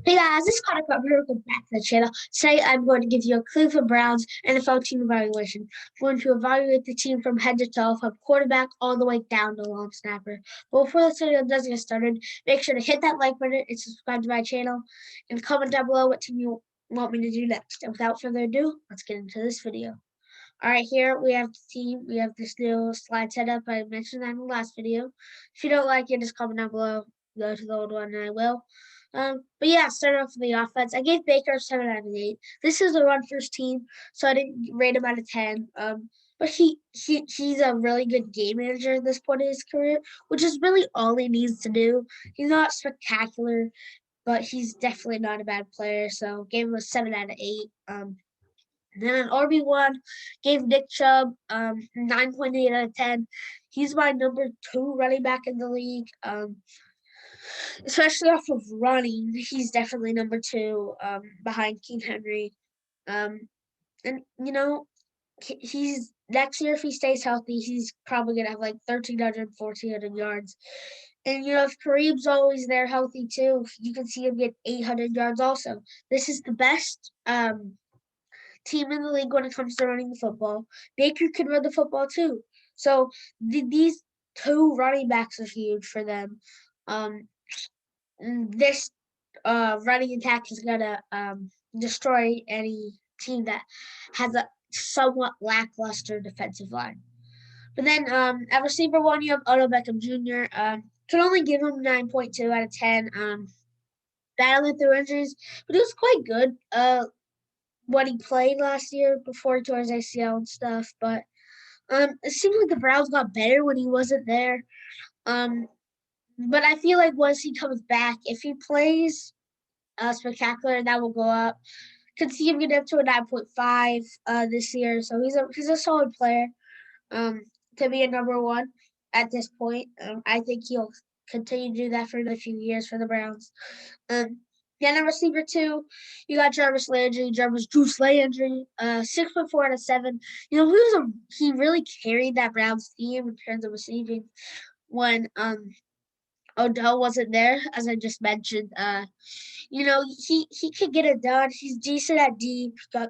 Hey guys, this is Connor Carter. Welcome back to the channel. Today I'm going to give you a Cleveland Browns NFL team evaluation. I'm going to evaluate the team from head to toe, from quarterback all the way down to long snapper. But before this video does get started, make sure to hit that like button and subscribe to my channel, and comment down below what team you want me to do next. And without further ado, let's get into this video. All right, here we have the team. We have this new slide setup. I mentioned that in the last video. If you don't like it, just comment down below. Go to the old one, and I will. But yeah, starting off with the offense. I gave Baker a 7 out of 8. This is a run first team, so I didn't rate him out of 10. But he's a really good game manager at this point in his career, which is really all he needs to do. He's not spectacular, but he's definitely not a bad player. So gave him a 7 out of 8. And then an RB1 gave Nick Chubb 9.8 out of 10. He's my number 2 running back in the league. Especially off of running, he's definitely number 2 behind King Henry. And he's next year, if he stays healthy, he's probably gonna have like 1,300, 1,400 yards. And if Kareem's always there healthy too, you can see him get 800 yards also. This is the best team in the league when it comes to running the football. Baker can run the football too. So these two running backs are huge for them. This running attack is gonna destroy any team that has a somewhat lackluster defensive line. But then at receiver 1, you have Odell Beckham Jr. Can only give him 9.2 out of 10. Battling through injuries, but he was quite good. When he played last year before he tore his ACL and stuff, but it seems like the Browns got better when he wasn't there. But I feel like once he comes back, if he plays spectacular, that will go up. Could see him get up to a 9.5 this year, so he's a solid player to be a number 1 at this point. I think he'll continue to do that for another few years for the Browns. Then at receiver 2, you got Jarvis Landry. Jarvis Juice Landry, 6.4 out of 7. He really carried that Browns team in terms of receiving when Odell wasn't there, as I just mentioned. He could get it done. He's decent at deep. Got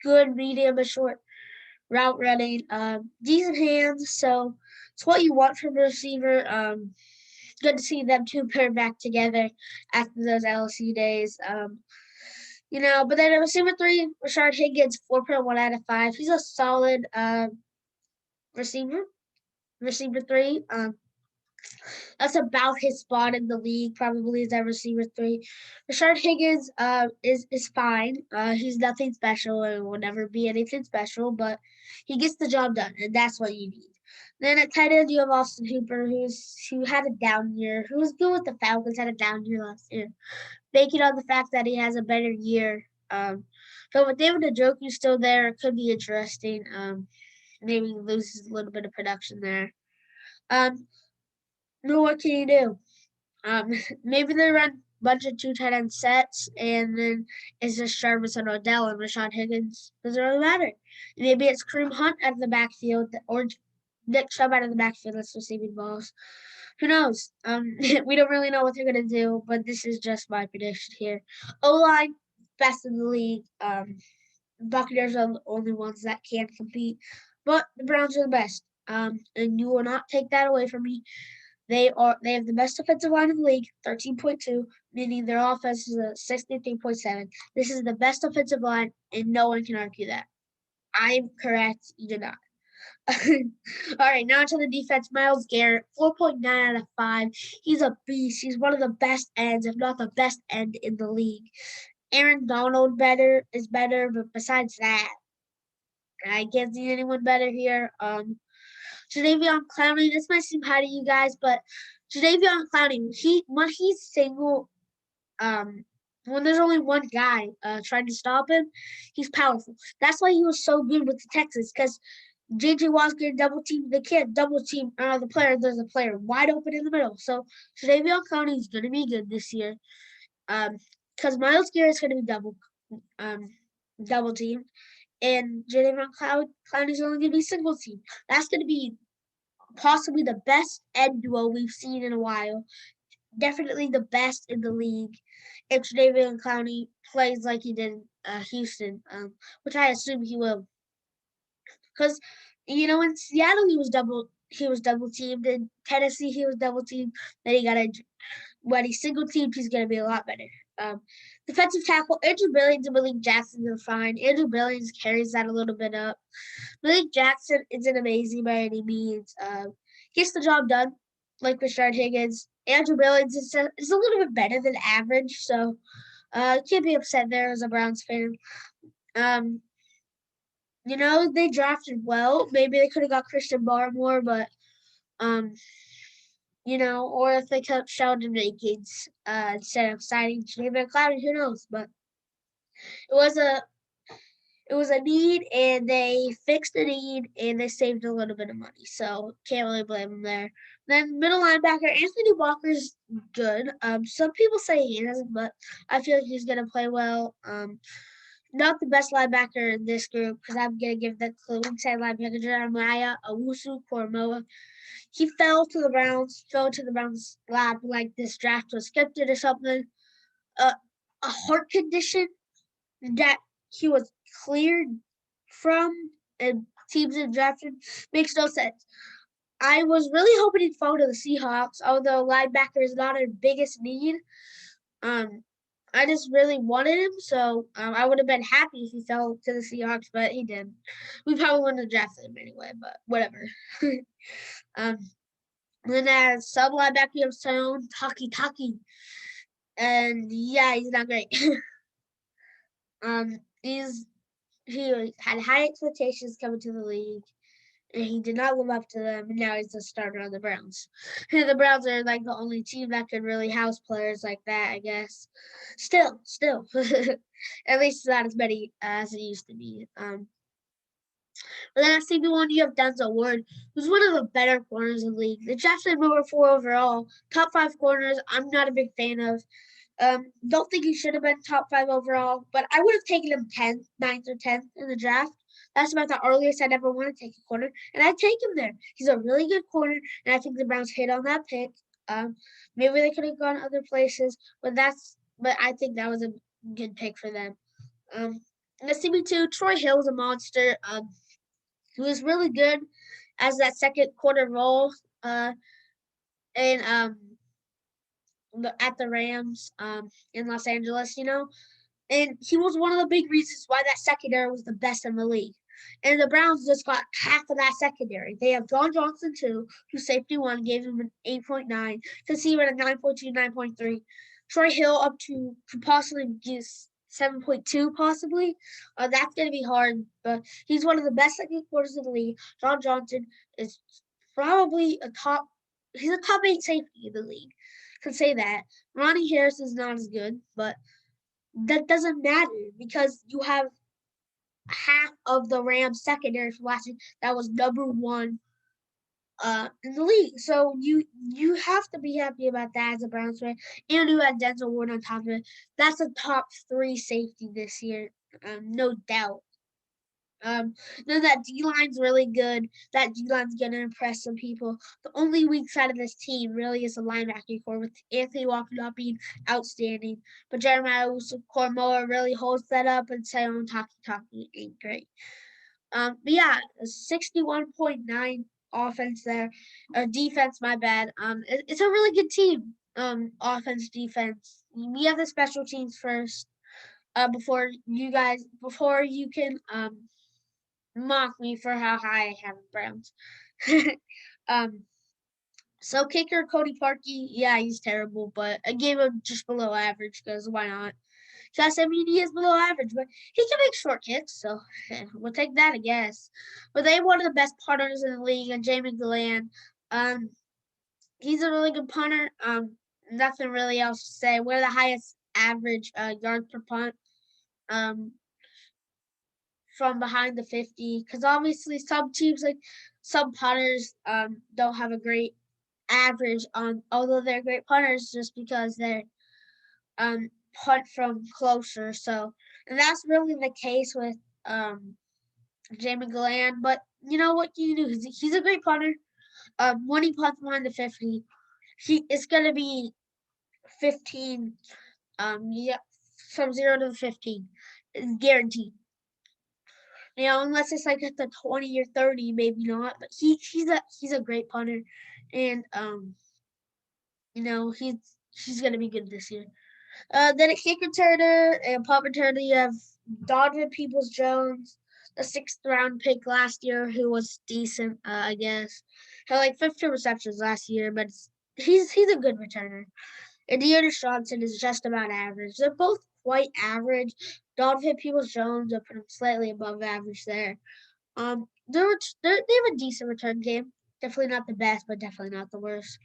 good medium and short route running. Decent hands. So it's what you want from a receiver. Good to see them two paired back together after those LSU days. But then at receiver 3, Rashard Higgins, 4.1 out of 5. He's a solid receiver. Receiver 3. That's about his spot in the league, probably as that receiver 3. Rashard Higgins is fine. He's nothing special and will never be anything special, but he gets the job done, and that's what you need. Then at tight end, you have Austin Hooper, who had a down year, who was good with the Falcons, had a down year last year. Banking on the fact that he has a better year. But with David Njoku still there, it could be interesting. Maybe he loses a little bit of production there. What can you do? Maybe they run a bunch of 2 tight end sets, and then it's just Jarvis and Odell and Rashad Higgins. Doesn't really matter. Maybe it's Kareem Hunt out of the backfield, or Nick Chubb out of the backfield that's receiving balls. Who knows? We don't really know what they're gonna do, but this is just my prediction here. O-line, best in the league. Buccaneers are the only ones that can compete, but the Browns are the best. And you will not take that away from me. They have the best offensive line in the league, 13.2, meaning their offense is a 63.7. This is the best offensive line, and no one can argue that. I'm correct. You do not. All right, now to the defense. Myles Garrett, 4.9 out of 5. He's a beast. He's one of the best ends, if not the best end in the league. Aaron Donald is better, but besides that, I can't see anyone better here. Jadeveon Clowney, this might seem high to you guys, but Jadeveon Clowney, when he's single, when there's only one guy trying to stop him, he's powerful. That's why he was so good with the Texans, because J.J. Watt's getting double teamed. They can't double team the player. There's a player wide open in the middle. So Jadeveon Clowney is going to be good this year, because Myles Garrett is going to be double teamed, and Jadeveon Clowney is only going to be single team. That's going to be possibly the best end duo we've seen in a while. definitely the best in the league. If Jadavion Clowney plays like he did in Houston, which I assume he will, because in Seattle he was double teamed. In Tennessee he was double teamed. Then he got injured. When he's single teamed, he's going to be a lot better. Um, Defensive tackle Andrew Billings and Malik Jackson are fine. Andrew Billings carries that a little bit up. Malik Jackson isn't amazing by any means. Gets the job done, like Rashard Higgins. Andrew Billings is a little bit better than average, so can't be upset there as a Browns fan. Um, they drafted well. Maybe they could have got Christian Barmore, but um, or if they kept Sheldon Jenkins instead of signing Jadavion Clowney, who knows? But it was a it was a need, and they fixed the need, and they saved a little bit of money. So can't really blame them there. Then middle linebacker Anthony Walker's good. Some people say he isn't, but I feel like he's gonna play well. Not the best linebacker in this group because I'm gonna give that to the inside linebacker Jeremiah Owusu-Koramoah. He fell to the Browns' lap like this draft was scripted or something. A heart condition that he was cleared from and teams had drafted makes no sense. I was really hoping he'd fall to the Seahawks, although linebacker is not our biggest need. Um, I just really wanted him, so I would have been happy if he fell to the Seahawks, but he didn't. We probably wouldn't have drafted him anyway, but whatever. um, then as sub linebacker, you have Sion Taki, and yeah, he's not great. He had high expectations coming to the league, and he did not live up to them. And now he's a starter on the Browns. And the Browns are like the only team that could really house players like that, I guess. Still, at least not as many as it used to be. But then at CB1, you have Denzel Ward, who's one of the better corners in the league. They drafted number 4 overall, top 5 corners. I'm not a big fan of. Don't think he should have been top 5 overall, but I would have taken him 10th, 9th, or 10th in the draft. That's about the earliest I'd ever want to take a corner, and I'd take him there. He's a really good corner, and I think the Browns hit on that pick. Maybe they could have gone other places, but I think that was a good pick for them. In the CB2, Troy Hill was a monster. He was really good as that second quarter role. And at the Rams in Los Angeles, and he was one of the big reasons why that secondary was the best in the league. And the Browns just got half of that secondary. They have John Johnson, too, who safety one, gave him an 8.9. Conceded a 9.2, 9.3. Troy Hill up to could possibly just 7.2, possibly. That's going to be hard, but he's one of the best second quarters in the league. John Johnson is probably he's a top 8 safety in the league. Can say that. Ronnie Harris is not as good, but that doesn't matter because you have half of the Rams secondary from last year that was number 1 in the league. So you have to be happy about that as a Browns fan. And you had Denzel Ward on top of it. That's a top 3 safety this year, no doubt. Then that D line's really good. That D line's gonna impress some people. The only weak side of this team really is the linebacking core, with Anthony Walker not being outstanding. But Jeremiah Cormoa really holds that up, and Sion Taki ain't great. But yeah, 61.9 offense there. Defense, my bad. It's a really good team. Offense, defense. We have the special teams first. Before you can mock me for how high I have the Browns. um, so kicker Cody Parkey, yeah, he's terrible, but I gave him just below average because why not? Because I mean, he is below average, but he can make short kicks, so we'll take that, I guess. But they have one of the best punters in the league, and Jamie Gillan. He's a really good punter. Nothing really else to say. We're the highest average yards per punt. From behind the 50, because obviously some teams, like some punters, don't have a great average on, although they're great punters, just because they're punt from closer. So, and that's really the case with Jamie Gillan. But you know what you do? He's a great punter. When he punts behind the 50, it's gonna be 15. Yeah, from 0 to 15 is guaranteed. Unless it's like at the 20 or 30, maybe not. But he's a great punter, and he's gonna be good this year. Then a kick returner and punt returner, you have Donovan Peoples-Jones, the 6th-round pick last year, who was decent, I guess. Had like 15 receptions last year, but he's a good returner. And Dearness Johnson is just about average. They're both quite average. Donovan Peoples-Jones, I put him slightly above average there. They have a decent return game. Definitely not the best, but definitely not the worst.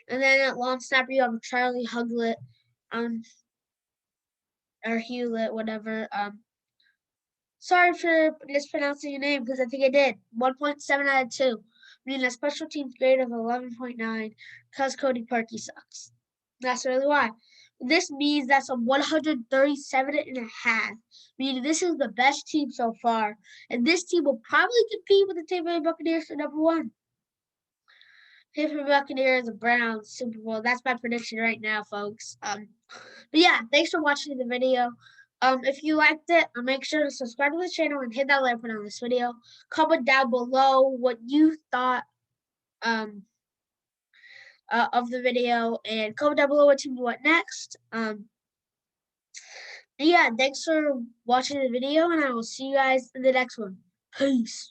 And then at long snapper, you have Charlie Huglet, or Hewlett, whatever. Sorry for mispronouncing your name because I think I did. 1.7 out of 2. Meaning a special teams grade of 11.9 because Cody Parkey sucks. That's really why. This means that's a 137.5. Meaning this is the best team so far. And this team will probably compete with the Tampa Bay Buccaneers for number 1. Tampa Bay Buccaneers, the Browns, Super Bowl. That's my prediction right now, folks. But yeah, thanks for watching the video. If you liked it, make sure to subscribe to the channel and hit that like button on this video. Comment down below what you thought of the video, and comment down below what team you want next. Yeah, thanks for watching the video, and I will see you guys in the next one. Peace.